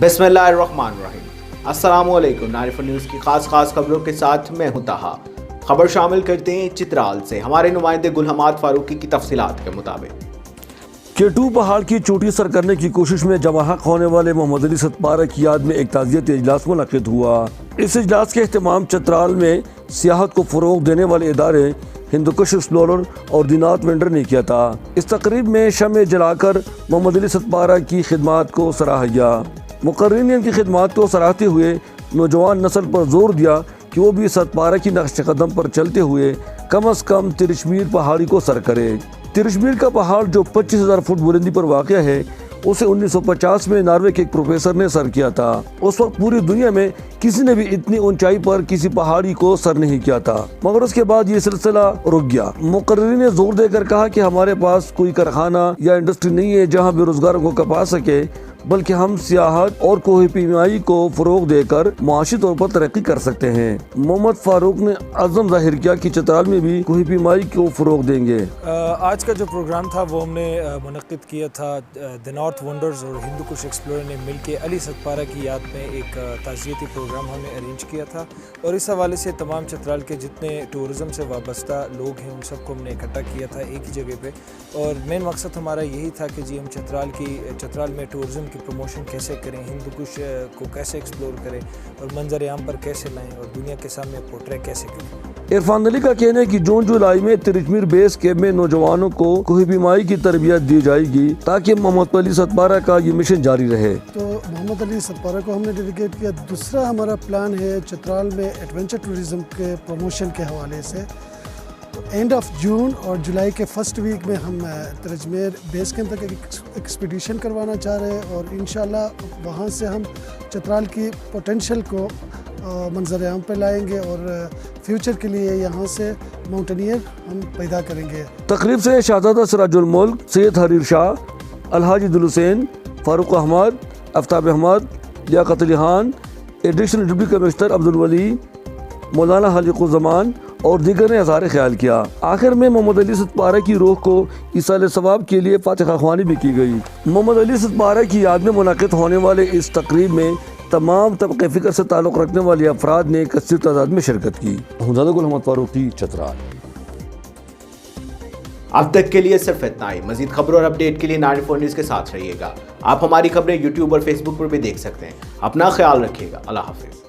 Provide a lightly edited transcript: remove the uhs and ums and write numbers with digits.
बिस्मिल्लाहिर्रहमानिर्रहीम। अस्सलाम वालेकुम। 94 न्यूज़ की खास खबरों के साथ मैं हूं ताहा। खबर शामिल करते हैं चित्राल से। हमारे नुमाइंदे गुलहमाद फारूकी की तफसीलात के मुताबिक केटू पहाड़ की चोटी सर करने की कोशिश में जवाहक होने वाले मोहम्मद अली सतपारा की याद में एक ताज़ियती इजलास मुनक़िद हुआ। इस इजलास के अहतमाम चित्राल में सियाहत को फ़रोग़ देने वाले इदारे हिंदुकुश एक्सप्लोरर और दिनात वेंडर ने किया था। इस तकरीब में शम्में जलाकर मोहम्मद अली सतपारा की खिदमात को सराहा गया। मुक़र्रिरीन ने इनकी खिदमात को सराहते हुए नौजवान नस्ल पर जोर दिया कि वो भी सतपारा की नक्श कदम पर चलते हुए कम अज़ कम तिरिशमीर पहाड़ी को सर करे। तिरिशमीर का पहाड़ जो 25,000 फुट बुलंदी पर वाक़या है, उसे 1950 में नॉर्वे के एक प्रोफेसर ने सर किया था। उस वक्त पूरी दुनिया में किसी ने भी इतनी ऊंचाई पर किसी पहाड़ी को सर नहीं किया था, मगर उसके बाद ये सिलसिला रुक गया। मुक़र्रिरीन ने जोर देकर कहा कि हमारे पास कोई कारखाना या इंडस्ट्री नहीं है जहाँ बेरोजगारों को कपा सके, बल्कि हम सियाहत और कोह पीमाई को फ़रोग़ देकर मुआशी तौर पर तरक्की कर सकते हैं। मोहम्मद फारूक ने अज़म जाहिर किया कि चित्राल में भी कोह पीमाई को फ़रोग़ देंगे। आज का जो प्रोग्राम था वो हमने मुनक़्क़िद किया था द नॉर्थ वंडर्स और हिंदुकुश एक्सप्लोरर ने मिलकर अली सतपारा की याद में एक ताज़ियती प्रोग्राम हमने अरेंज किया था, और इस हवाले से तमाम चित्राल के जितने टूरिज़म से वाबस्ता लोग हैं उन सबको हमने इकट्ठा किया था एक ही जगह पे। और मेन मकसद हमारा यही था कि जी हम चित्राल में टूरिज़म की प्रमोशन कैसे करें, हिंदुकुश को कैसे एक्सप्लोर करें और मंजर आम पर कैसे लाएं और दुनिया के सामने पोर्ट्रे कैसे करें। इरफान अली का कहना है कि जून जुलाई में तिरिशमीर बेस कैंप में नौजवानों को कोह पीमाई की तरबियत दी जाएगी ताकि मोहम्मद अली सतपारा का ये मिशन जारी रहे। तो मोहम्मद अली सतपारा को हमने डेडिकेट किया। दूसरा हमारा प्लान है चित्राल में एडवेंचर टूरिज़म के प्रमोशन के हवाले से एंड ऑफ जून और जुलाई के फर्स्ट वीक में हम तिरिशमीर बेस कैंप तक एक एक्सपीडिशन करवाना चाह रहे हैं, और इंशाल्लाह वहाँ से हम चित्राल की पोटेंशियल को मंजर आम पे लाएंगे और फ्यूचर के लिए यहाँ से माउंटेनियर हम पैदा करेंगे। तकरीब से शहजादा सिराजुल मुल्क, सैयद हरीर शाह, अलहाजी दुल Hussain, Farooq Ahmad, Aftab Ahmad, Liaqat Ali Khan, additional deputy commissioner Abdul Wali, मौलाना हलीकुज़्ज़मान और दीगर ने इज़हार ख्याल किया। आखिर में मोहम्मद अली सतपारा की रूह को ईसाल सवाब के लिए फातिहा ख्वानी भी की गई। मोहम्मद अली सतपारा की याद में मुनक़्क़िद होने वाले इस तकरीब में तमाम तबक़े फ़िक्र से ताल्लुक़ रखने वाले अफराद ने कसीर तादाद में शिरकत की। गुलहमाद फारूकी, चित्राल। अब तक के लिए सिर्फ इतना ही। मज़ीद खबरों और अपडेट के लिए 94 न्यूज़ के साथ रहिएगा। आप हमारी खबरें यूट्यूब और फेसबुक पर भी देख सकते हैं। अपना ख्याल रखिएगा। अल्लाह हाफ़िज़।